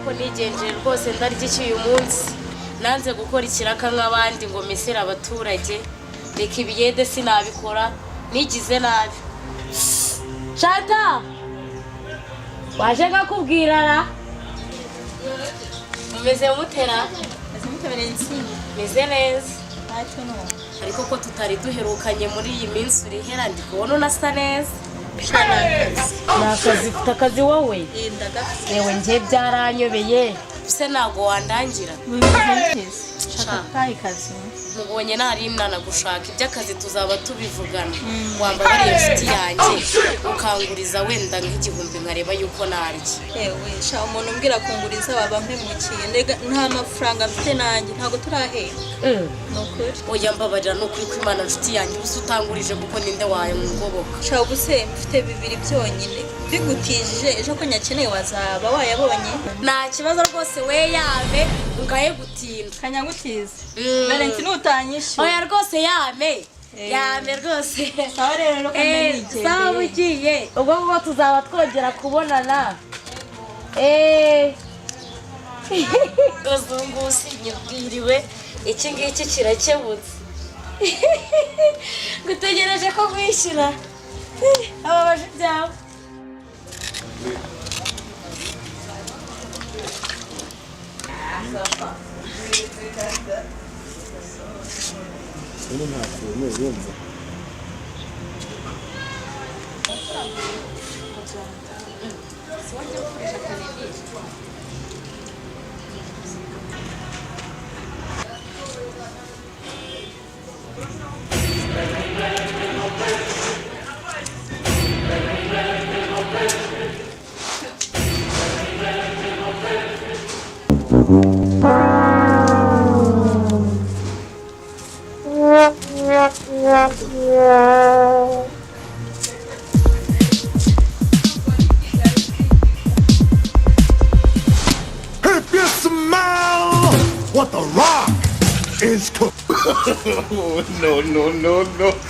ko nigenjeye rwose ndarya iki uyu munsi nanze gukora ikiraka nk'abandi ngo mesere abaturage reka ibiyede sinabikora nigize nabi Shata waje ngakubwira ra mumeze mutera meze neza ariko ko tutari duherukanye muri iyi minsi uri hera ndi kubona unasa neza nakazi ufite akazi wowe yewe njye byaranyobeye se ntago wandangira mubonye nari mwana gushaka iby'akazi tuzaba tubivugana wamba bari inshuti yanjye ukanguriza wenda nk'igihumbi nkareba yuko narya yewe sha umuntu umbwira kunguriza baba mpemukiye nta mafaranga mfite nanjye ntago turahera nukuri oya mbabarira no kuri kwimana inshuti yanjye gusa utangurije kuko ninde waye mu ngoboka sha ubuse mfite bibiri byonyine bigutijije ejo ko nyakeneye wazaba wayabonye nta kibazo rwose we yame ungaye gutinda kanyagutize Valentine utanyishyura oya rwose yame rwose sawa rero kandanigeye sawa ugiye ubwo ngo tuzaba twongera kubonana gazungusi nyibwiriwe iki ngiki kirakebutse gutegereje ko kwishyura ababaje byawe If you smell what the rock is cooking. No.